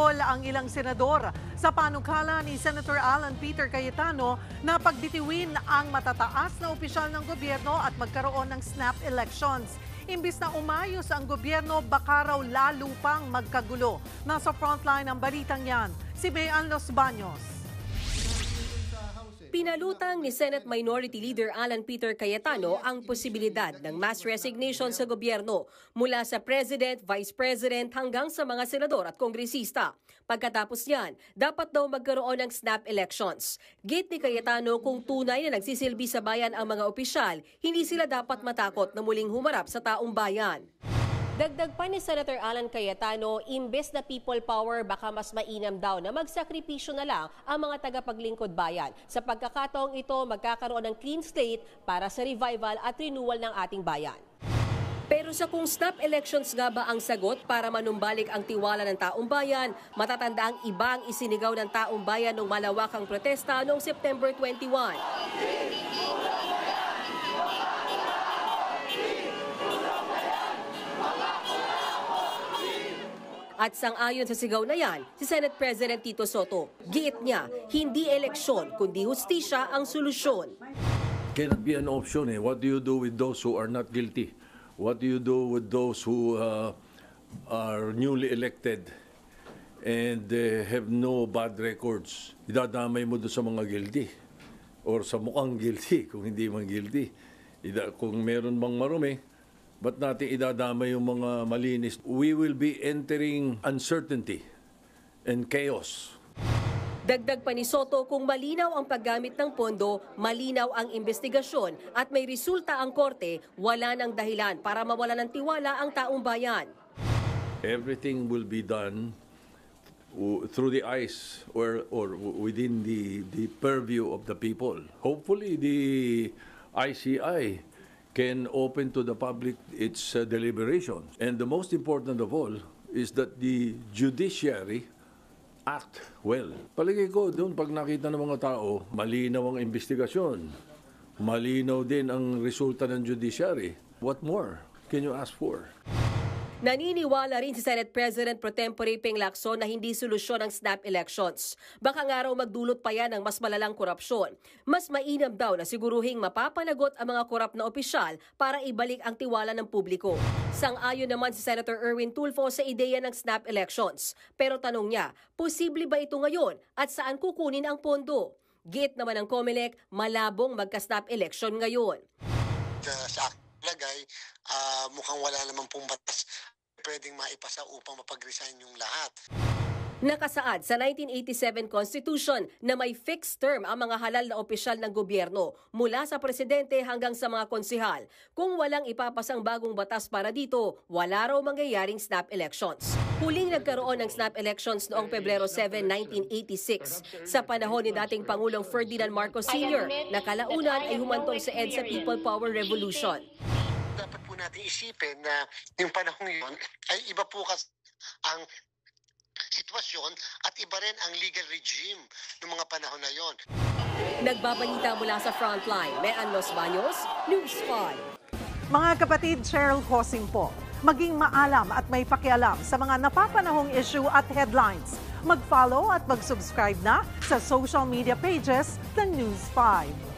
Humahol ang ilang senador sa panukala ni Senator Alan Peter Cayetano na pagbitiwin ang matataas na opisyal ng gobyerno at magkaroon ng snap elections. Imbis na umayos ang gobyerno, baka raw lalo pang magkagulo. Nasa frontline ang balitang yan, si Mayan Los Baños. Pinalutang ni Senate Minority Leader Alan Peter Cayetano ang posibilidad ng mass resignation sa gobyerno mula sa President, Vice President hanggang sa mga senador at kongresista. Pagkatapos niyan, dapat daw magkaroon ng snap elections. Gate ni Cayetano kung tunay na nagsisilbi sa bayan ang mga opisyal, hindi sila dapat matakot na muling humarap sa taong bayan. Dagdag pa ni Senator Alan Cayetano, imbes na people power, baka mas mainam daw na magsakripisyo na lang ang mga tagapaglingkod bayan. Sa pagkakataong ito, magkakaroon ng clean slate para sa revival at renewal ng ating bayan. Pero sa kung snap elections nga ba ang sagot para manumbalik ang tiwala ng taong bayan, matatanda ang iba ang isinigaw ng taong bayan ng malawakang protesta noong September 21. At sang-ayon sa sigaw na yan, si Senate President Tito Soto. Giit niya, hindi eleksyon, kundi hustisya ang solusyon. Cannot be an option. What do you do with those who are not guilty? What do you do with those who are newly elected and have no bad records? Idadamay mo doon sa mga guilty or sa mukhang guilty kung hindi man guilty. Kung meron bang marumi, ba't natin idadamay yung mga malinis? We will be entering uncertainty and chaos. Dagdag pa ni Soto, kung malinaw ang paggamit ng pondo, malinaw ang investigasyon at may resulta ang korte, wala nang dahilan para mawala ng tiwala ang taong bayan. Everything will be done through the eyes or within the purview of the people. Hopefully the ICI can open to the public its deliberations. And the most important of all is that the judiciary act well. Palagay ko doon, pag nakita ng mga tao, malinaw ang investigasyon, malinaw din ang resulta ng judiciary. What more can you ask for? Naniniwala rin si Senate President Pro Tempore Ping Lacson na hindi solusyon ang snap elections. Baka nga raw magdulot pa yan ng mas malalang korupsyon. Mas mainam daw na siguruhing mapapanagot ang mga korap na opisyal para ibalik ang tiwala ng publiko. Sang-ayon naman si Senator Erwin Tulfo sa ideya ng snap elections. Pero tanong niya, posible ba ito ngayon at saan kukunin ang pondo? Git naman ng COMELEC, malabong magka-snap election ngayon. Sa lagay, mukhang wala namang pong batas pwedeng maipasa upang mapag-resign yung lahat. Nakasaad sa 1987 Constitution na may fixed term ang mga halal na opisyal ng gobyerno mula sa presidente hanggang sa mga konsehal. Kung walang ipapasang bagong batas para dito, wala raw mangyayaring snap elections. Huling nagkaroon ng snap elections noong Pebrero 7, 1986 sa panahon ni dating Pangulong Ferdinand Marcos Sr. na kalaunan ay humantong sa EDSA People Power Revolution. Dapat po natin isipin na yung panahon yun ay iba po kasi ang sitwasyon at iba rin ang legal regime ng mga panahon na yon. Nagbabalita mula sa Frontline, Mayan Los Baños, News 5. Mga kapatid, Cheryl Cosing po. Maging maalam at may pakialam sa mga napapanahong issue at headlines. Mag-follow at mag-subscribe na sa social media pages ng News 5.